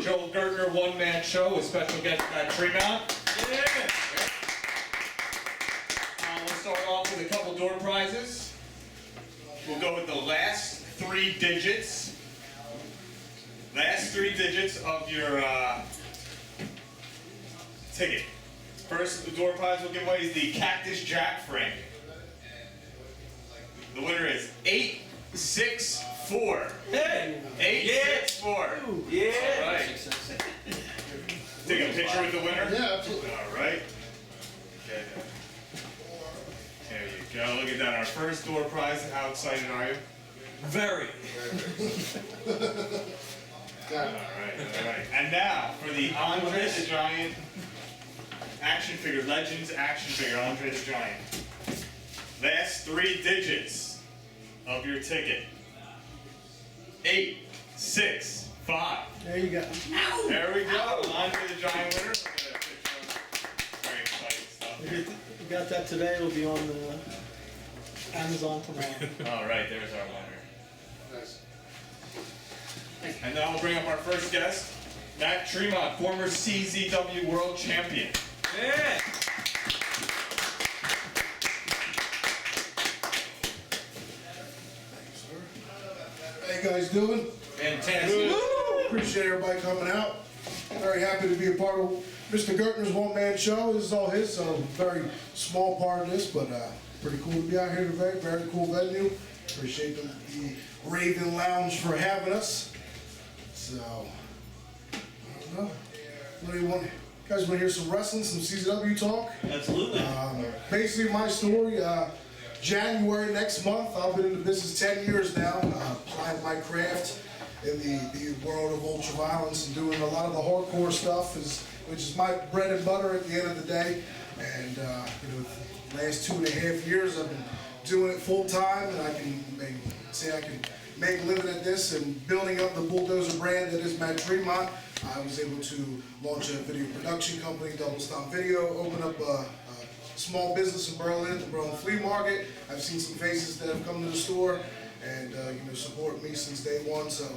Joel Gertner one-man show with special guest Tremont. Yeah. We'll start off with a couple door prizes. We'll go with the last three digits. Last three digits of your ticket. First, the door prize we'll give away is the Cactus Jack frame. The winner is 864. Hey! 864. Yeah! All right. Take a picture with the winner? Yeah, absolutely. All right. Okay. There you go. Look at that. Our first door prize. How excited are you? Very. All right. And now for the Andre the Giant action figure, Legends action figure, Andre the Giant. Last three digits of your ticket. 865. There you go. There we go. Andre the Giant winner. Very exciting stuff. We got that today. It'll be on the Amazon tomorrow. All right, there's our winner. Nice. And now we'll bring up our first guest, Matt Tremont, former CZW World Champion. Yeah. How you guys doing? Fantastic. Appreciate everybody coming out. Very happy to be a part of Mr. Gertner's one-man show. This is all his, so very small part of this, but pretty cool to be out here today. Very cool venue. Appreciate the Raven Lounge for having us. So, I don't know. What do you want? You guys want to hear some wrestling, some CZW talk? Absolutely. Basically, my story, January next month, I've been in the business 10 years now, applying my craft in the world of ultraviolence and doing a lot of the hardcore stuff, which is my bread and butter at the end of the day. And the last 2.5 years, I've been doing it full time, and I can say I can make a living at this and building up the bulldozer brand that is Matt Tremont. I was able to launch a video production company, Double Stomp Video, open up a small business in Berlin at the Berlin Flea Market. I've seen some faces that have come to the store and support me since day one. So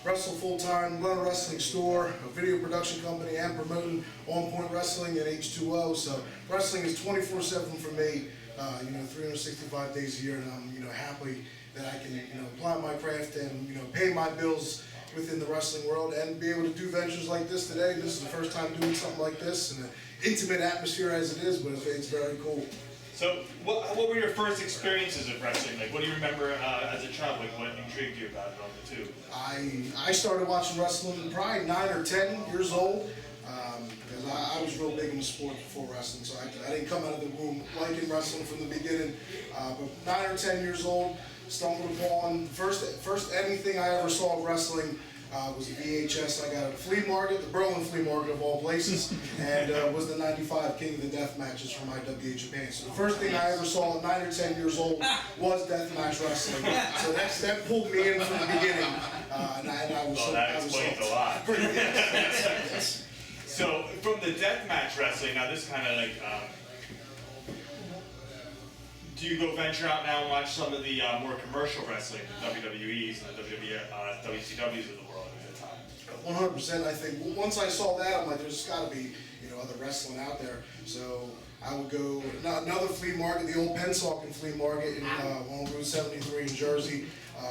wrestle full time, run a wrestling store, a video production company, and promoting On Point Wrestling at H2O. So wrestling is 24/7 for me. 365 days a year, and I'm happy that I can apply my craft and pay my bills within the wrestling world and be able to do ventures like this today. This is the first time doing something like this in an intimate atmosphere as it is, but it's very cool. So, what were your first experiences of wrestling? Like, what do you remember as a child? Like, what intrigued you about it on the tube? I started watching wrestling probably 9 or 10 years old. Because I was real big in the sport before wrestling, so I didn't come out of the womb liking wrestling from the beginning. But 9 or 10 years old, stumbled upon first anything I ever saw of wrestling was a VHS I got at the flea market, the Berlin Flea Market of all places, and was the '95 King of the Death matches from IWA Japan. So the first thing I ever saw at 9 or 10 years old was deathmatch wrestling. So that pulled me in from the beginning, and I was. Well, that explains a lot. Yes. So, from the deathmatch wrestling, now this kind of like, do you go venture out now and watch some of the more commercial wrestling, the WWEs and the WCWs of the world at the time? 100%. I think once I saw that, I'm like, there's got to be other wrestling out there. So I would go another flea market, the old Pennsauken Flea Market on Route 73 in Jersey.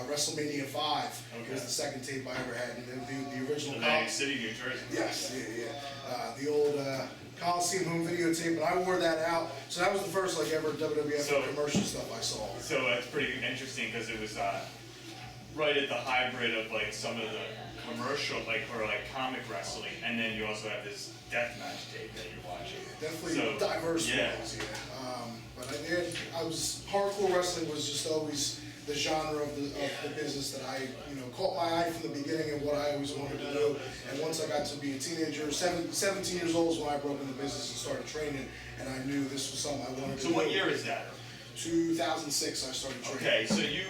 WrestleMania 5 was the second tape I ever had, and the original. Atlantic City, New Jersey. Yes, yeah. The old Coliseum home videotape, and I wore that out. So that was the first ever WWF commercial stuff I saw. So that's pretty interesting because it was right at the hybrid of some of the commercial or comic wrestling, and then you also have this deathmatch tape that you're watching. Definitely diverse ones, yeah. But I was hardcore wrestling was just always the genre of the business that I caught my eye from the beginning and what I always wanted to do. And once I got to be a teenager, 17 years old is when I broke into business and started training, and I knew this was something I wanted to do. So what year is that? 2006 I started training. Okay, so you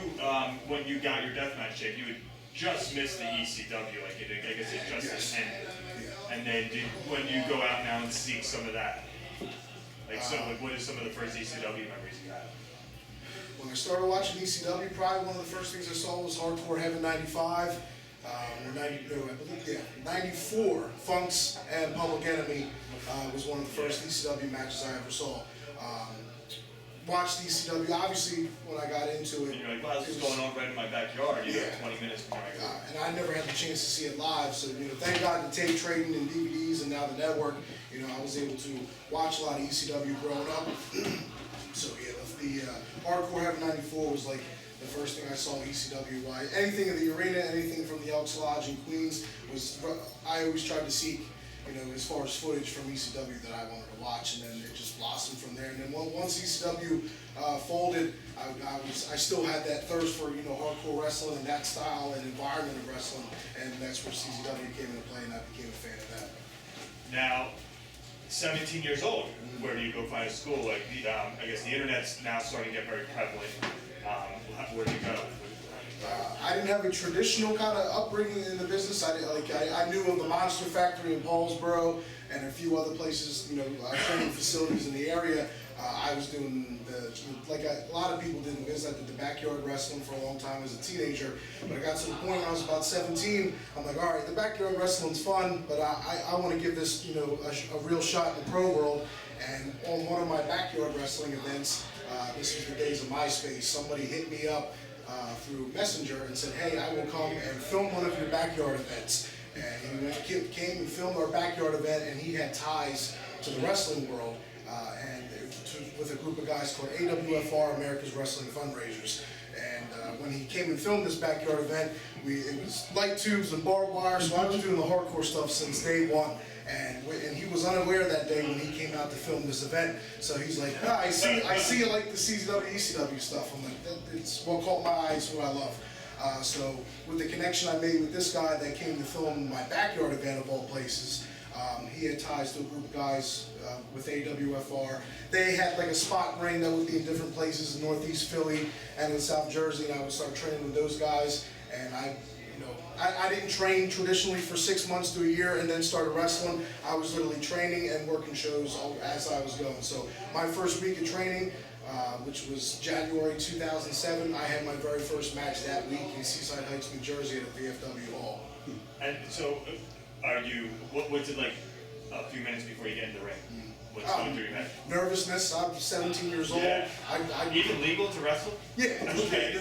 when you got your deathmatch tape, you had just missed the ECW, I guess it just ended. Yeah. And then when you go out now and seek some of that, what are some of the first ECW memories you had? When I started watching ECW, probably one of the first things I saw was Hardcore Heaven '95. I believe, yeah, 94, Funks and Public Enemy was one of the first ECW matches I ever saw. Watched ECW, obviously, when I got into it. And you're like, wow, this is going on right in my backyard, you know, Yeah. 20 minutes before I go. And I never had the chance to see it live, so thank God the tape trading and DVDs and now the network, I was able to watch a lot of ECW growing up. So yeah, the Hardcore Heaven '94 was like the first thing I saw ECW. Anything in the arena, anything from the Elks Lodge in Queens I always tried to seek, as far as footage from ECW that I wanted to watch, and then it just blossomed from there. And then once ECW folded, I still had that thirst for hardcore wrestling and that style and environment of wrestling, and that's where CZW came into play, and I became a fan of that. Now, 17 years old, where do you go find a school? Like, I guess the internet's now starting to get very prevalent. Where do you go? I didn't have a traditional kind of upbringing in the business. I knew of the Monster Factory in Paulsboro and a few other places, training facilities in the area. I was doing like a lot of people did in business. I did the backyard wrestling for a long time as a teenager. But I got to the point when I was about 17, I'm like, all right, the backyard wrestling's fun, but I want to give this, a real shot in the pro world. And on one of my backyard wrestling events, this was the days of MySpace, somebody hit me up through Messenger and said, hey, I will come and film one of your backyard events. And he came and filmed our backyard event, and he had ties to the wrestling world, with a group of guys called AWFR, America's Wrestling Fundraisers. And when he came and filmed this backyard event, it was light tubes and barbed wire, so I was doing the hardcore stuff since day one. And he was unaware that day when he came out to film this event. So he's like, I see you like the CZW, ECW stuff. I'm like, it's what caught my eye, it's what I love. So with the connection I made with this guy that came to film my backyard event of all places, he had ties to a group of guys with AWFR. They had like a spot ring that would be in different places in Northeast Philly and in South Jersey, and I would start training with those guys. And I didn't train traditionally for 6 months to a year and then started wrestling. I was literally training and working shows as I was going. So my first week of training, which was January 2007, I had my very first match that week in Seaside Heights, New Jersey at the VFW Hall. And so, what's it like a few minutes before you get in the ring? What's going through your head? Nervousness. I'm 17 years old. Yeah. Even legal to wrestle? Yeah. Okay.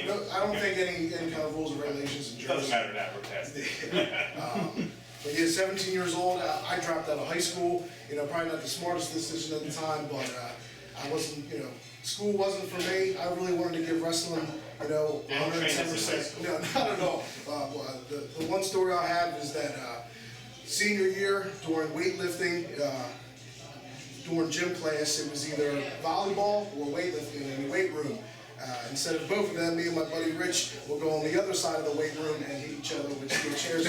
No, I don't think any kind of rules and regulations in Jersey. Doesn't matter now, we're past it. But yeah, 17 years old. I dropped out of high school. Probably not the smartest decision at the time, but I wasn't. School wasn't for me. I really wanted to give wrestling, 110%. No, not at all. The one story I have is that senior year during weightlifting. During gym class, it was either volleyball or weightlifting in the weight room. Instead of both of them, me and my buddy Rich will go on the other side of the weight room and hit each other with steel chairs.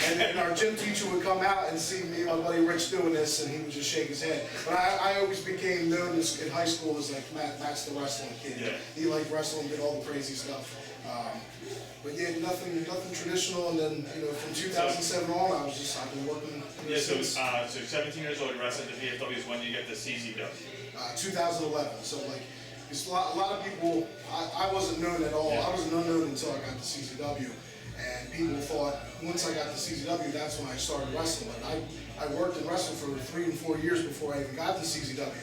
And our gym teacher would come out and see me and my buddy Rich doing this, and he would just shake his head. But I always became known in high school as like Matt's the wrestling kid. Yeah. He liked wrestling, did all the crazy stuff. But yeah, nothing traditional. And then from 2007 on, I've been working. Yeah, so 17 years old, you're wrestling at the VFW is when you get the CZW. 2011. So like, a lot of people, I wasn't known at all. I was an unknown until I got to CZW. And people thought, once I got to CZW, that's when I started wrestling. But I worked in wrestling for 3 and 4 years before I even got to CZW.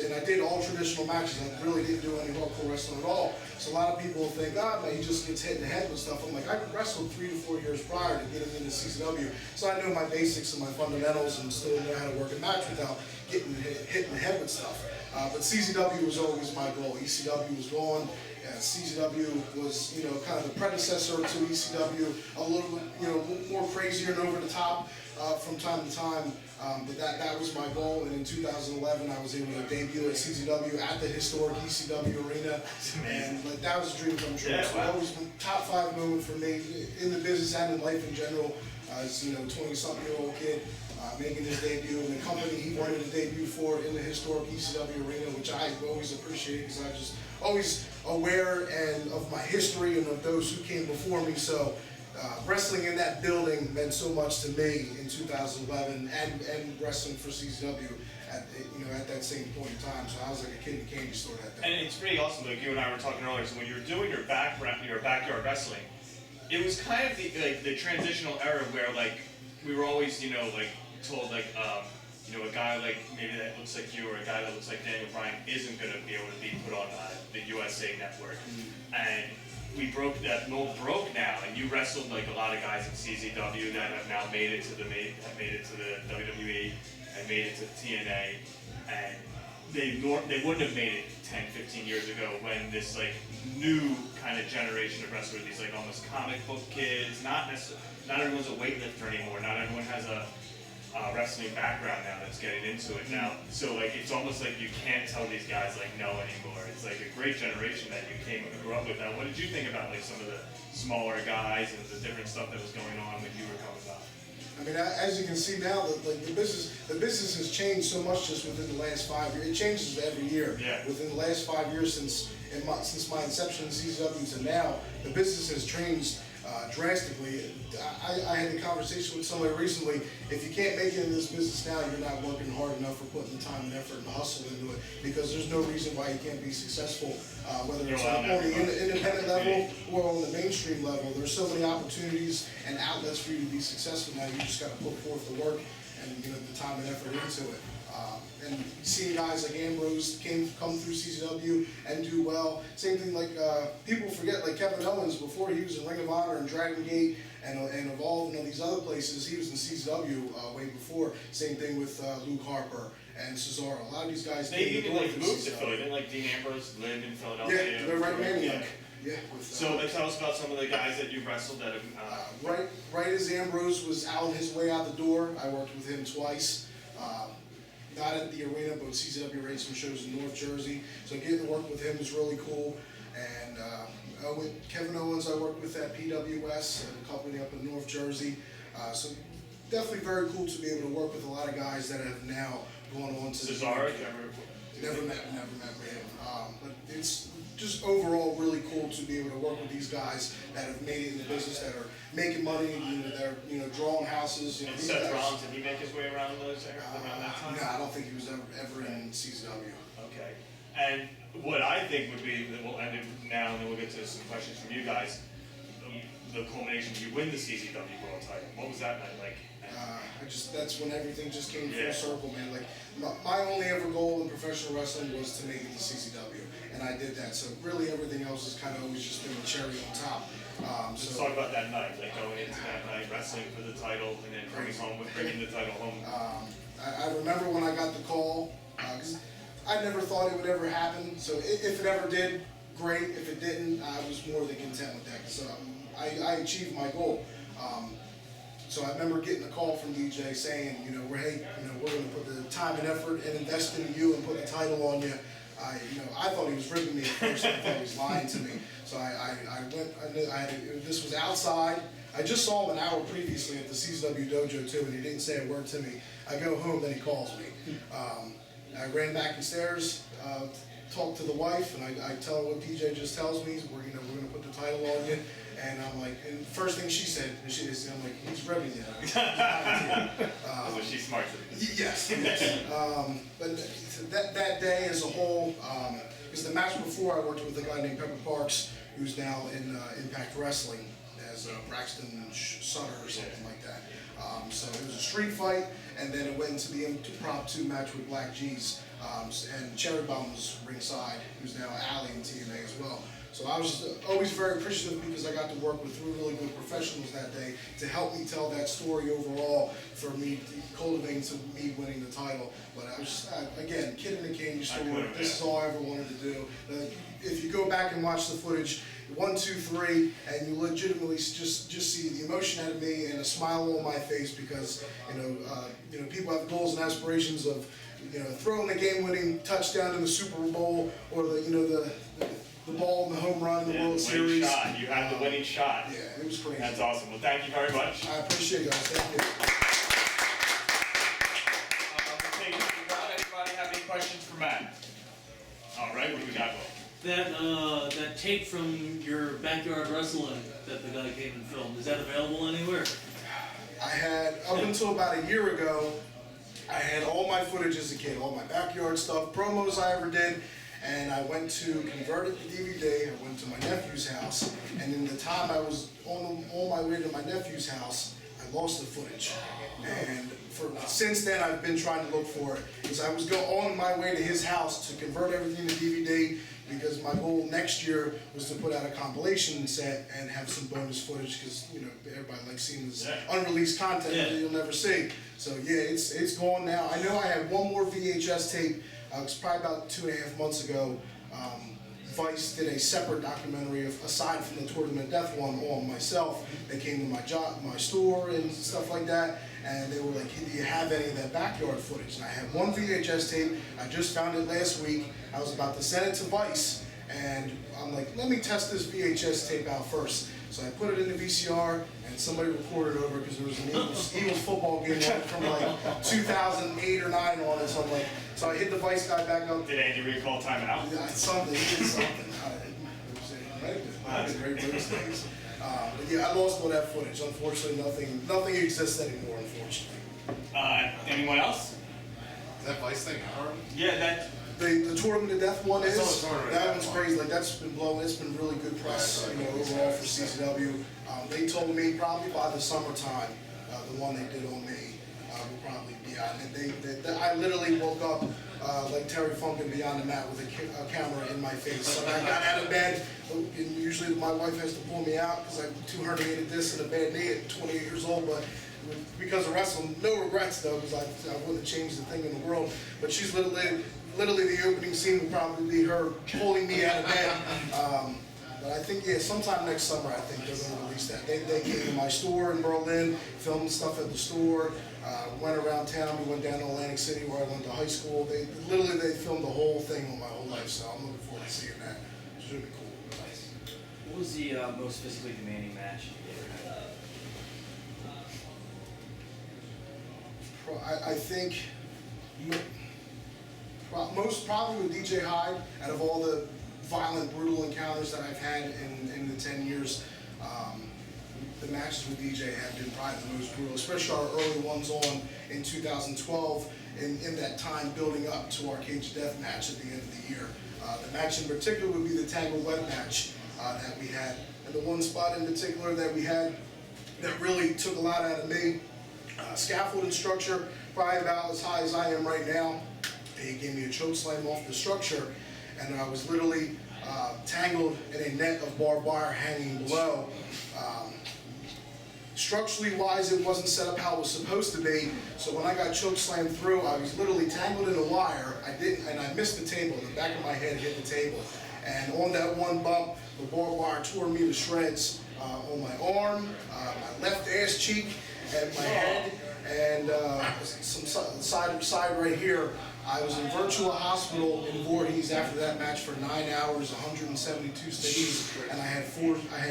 And I did all traditional matches. I really didn't do any hardcore wrestling at all. So a lot of people think, man, he just gets hit in the head with stuff. I'm like, I wrestled 3 to 4 years prior to getting into CZW. So I know my basics and my fundamentals and still know how to work a match without getting hit in the head with stuff. But CZW was always my goal. ECW was gone. CZW was, kind of the predecessor to ECW, a little bit, more crazier and over the top from time to time. But that was my goal. And in 2011, I was able to debut at CZW at the historic ECW arena, and that was a dream come true. Yeah, so that was a top 5 moment for me in the business and in life in general. As 20-something-year-old kid making his debut in the company he wanted to debut for in the historic ECW arena, which I always appreciate because I just always aware and of my history and of those who came before me. So wrestling in that building meant so much to me in 2011, and wrestling for CZW at that same point in time. So I was like a kid in a candy store that day. And it's pretty awesome. Like you and I were talking earlier. So when you're doing your backyard wrestling, it was kind of the transitional era where like we were always like told like a guy like maybe that looks like you or a guy that looks like Daniel Bryan isn't going to be able to be put on the USA Network, and we broke that mold now, and you wrestled like a lot of guys in CZW that have now made it to the WWE and made it to TNA, and they wouldn't have made it 10, 15 years ago when this like new kind of generation of wrestlers, these like almost comic book kids, not everyone's a weightlifter anymore, not everyone has a wrestling background now that's getting into it now. So like it's almost like you can't tell these guys like no anymore. It's like a great generation that you grew up with. Now, what did you think about like some of the smaller guys and the different stuff that was going on when you were coming up? I mean, as you can see now, the business has changed so much just within the last 5 years. It changes every year. Yeah. Within the last 5 years since my inception in CZW to now, the business has changed drastically. I had a conversation with somebody recently. If you can't make it in this business now, you're not working hard enough or putting the time and effort and hustle into it, because there's no reason why you can't be successful, whether it's on the independent level or on the mainstream level. There's so many opportunities and outlets for you to be successful now. You just got to put forth the work and the time and effort into it. And seeing guys like Ambrose come through CZW and do well. Same thing like people forget, like Kevin Owens, before he was in Ring of Honor and Dragon Gate and Evolve and all these other places, he was in CZW way before. Same thing with Luke Harper and Cesaro. A lot of these guys they even like moved to Philly. Didn't like Dean Ambrose live in Philadelphia? Yeah, they're right Maniac. Yeah. So tell us about some of the guys that you've wrestled that have. Right as Ambrose was out his way out the door, I worked with him twice. Not at the arena, but CZW ran some shows in North Jersey. So getting to work with him was really cool. And with Kevin Owens, I worked with at PWS, a company up in North Jersey. So definitely very cool to be able to work with a lot of guys that have now gone on to Cesaro? Never met him. But it's just overall really cool to be able to work with these guys that have made it in the business, that are making money, that are drawing houses. And Seth Rollins, did he make his way around around that time? No, I don't think he was ever in CZW. Okay. And what I think would be, we'll end it now and then we'll get to some questions from you guys. The culmination, you win the CZW World Title. What was that night like? That's when everything just came full circle, man. Like my only ever goal in professional wrestling was to make it to CZW, and I did that. So really, everything else has kind of always just been a cherry on top. Let's talk about that night, like going into that night, wrestling for the title, and then bringing the title home. I remember when I got the call, because I never thought it would ever happen. So if it ever did, great. If it didn't, I was more than content with that. So I achieved my goal. So I remember getting a call from DJ saying, we're going to put the time and effort and invest into you and put the title on you. I thought he was ribbing me at first. I thought he was lying to me. So I went. This was outside. I just saw him an hour previously at the CZW dojo too, and he didn't say a word to me. I go home, then he calls me. I ran back the stairs, talked to the wife, and I tell her what DJ just tells me. We're going to put the title on you. And I'm like, and the first thing she said, I'm like, he's rubbing you. Was she smart? Yes. But that day as a whole, because the match before I worked with a guy named Pepper Parks, who's now in Impact Wrestling as Braxton Sutter or something like that. So it was a street fight, and then it went into the impromptu match with Black G's. And Cherry Bomb was ringside, who's now Alley in TNA as well. So I was always very appreciative because I got to work with 3 really good professionals that day to help me tell that story overall for me cultivating to me winning the title. But I was, again, kid in a candy store. This is all I ever wanted to do. If you go back and watch the footage, 1, 2, 3, and you legitimately just see the emotion out of me and a smile on my face because people have goals and aspirations of throwing the game-winning touchdown in the Super Bowl or the ball in the home run in the World Series. Shot. You had the winning shot. Yeah, it was crazy. That's awesome. Well, thank you very much. I appreciate it, guys. Thank you. Anybody have any questions for Matt? All right, what do we got? That tape from your backyard wrestling that the guy came and filmed, is that available anywhere? I had, up until about a year ago, I had all my footage as a kid, all my backyard stuff, promos I ever did, and I went to convert it to DVD. I went to my nephew's house, and in the time I was on my way to my nephew's house, I lost the footage. And since then, I've been trying to look for it. Because I was on my way to his house to convert everything to DVD, because my goal next year was to put out a compilation set and have some bonus footage, because everybody likes seeing this unreleased content that you'll never see. So yeah, it's gone now. I know I had one more VHS tape. It was probably about 2.5 months ago. Vice did a separate documentary aside from the Tournament of Death one on myself. They came to my store and stuff like that, and they were like, "Do you have any of that backyard footage?" And I had one VHS tape. I just found it last week. I was about to send it to Vice, and I'm like, "Let me test this VHS tape out first." So I put it in the VCR, and somebody recorded over because there was an Eagles football game on it from like 2008 or 9 on it. So I'm like, so I hit the Vice guy back up. Did Andy recall timeout? Yeah, something, he did something. I did great those days. But yeah, I lost all that footage. Unfortunately, nothing exists anymore, unfortunately. Anyone else? Is that Vice thing hard? Yeah, that. The Tournament of Death one is, saw the Tournament of that Death one's one. crazy. Like, that's been blowing, it's been really good press, overall for CZW. They told me probably by the summertime, the one they did on me will probably be out. And I literally woke up like Terry Funk and Beyond the Mat with a camera in my face. So I got out of bed, and usually my wife has to pull me out because I have 2 herniated discs and a bad knee at 28 years old, but because of wrestling, no regrets though, because I wouldn't have changed the thing in the world. But she's literally the opening scene will probably be her pulling me out of bed. But I think, yeah, sometime next summer, I think they're going to release that. They came to my store in Berlin, filmed stuff at the store, went around town. We went down to Atlantic City where I went to high school. They filmed the whole thing on my whole life, so I'm looking forward to seeing that. It's really cool. What was the most physically demanding match you ever had? I think most probably with DJ Hyde, out of all the violent, brutal encounters that I've had in the 10 years, the matches with DJ have been probably the most brutal, especially our early ones on in 2012, in that time building up to our Cage of Death match at the end of the year. The match in particular would be the Tangled Web match that we had. And the one spot in particular that we had that really took a lot out of me, scaffolding structure, probably about as high as I am right now. He gave me a choke slam off the structure, and I was literally tangled in a net of barbed wire hanging below. Structurally wise, it wasn't set up how it was supposed to be, so when I got choke slammed through, I was literally tangled in a wire. I missed the table. The back of my head hit the table, and on that one bump, the barbed wire tore me to shreds on my arm, my left ass cheek, and my head, and some side right here. I was in Virtua Hospital in Voorhees after that match for 9 hours, 172 stitches, and I had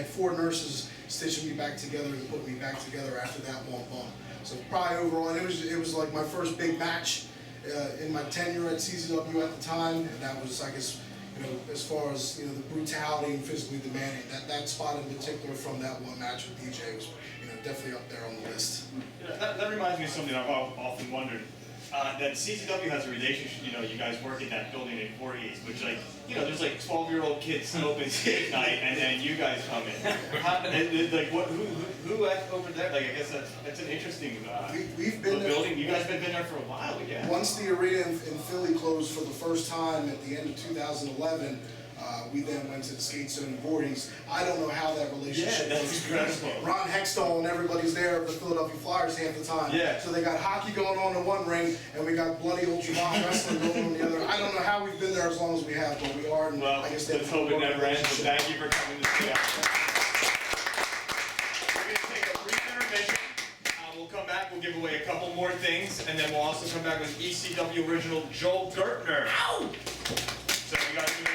four nurses stitching me back together and put me back together after that one bump. So probably overall, and it was like my first big match in my tenure at CZW at the time, and that was, I guess, as far as the brutality and physically demanding, that spot in particular from that one match with DJ was definitely up there on the list. That reminds me of something I've often wondered. That CZW has a relationship, you guys work in that building in Voorhees, which there's like 12-year-old kids open skate night, and then you guys come in. Who over there? Like, I guess that's an interesting We've been building. You guys have been there for a while, yeah. Once the arena in Philly closed for the first time at the end of 2011, we then went to the skate zone in Voorhees. I don't know how that relationship that's incredible. Ron Hextall and everybody's there of the Philadelphia Flyers half the time. Yeah. So they got hockey going on in one ring, and we got bloody ultraviolet wrestling going on the other. I don't know how we've been there as long as we have, but we are. And well, I guess let's hope it never ends. So thank you for coming to see us. We're going to take a brief intermission. We'll come back. We'll give away a couple more things, and then we'll also come back with ECW original Joel Gertner. Ow! So you guys.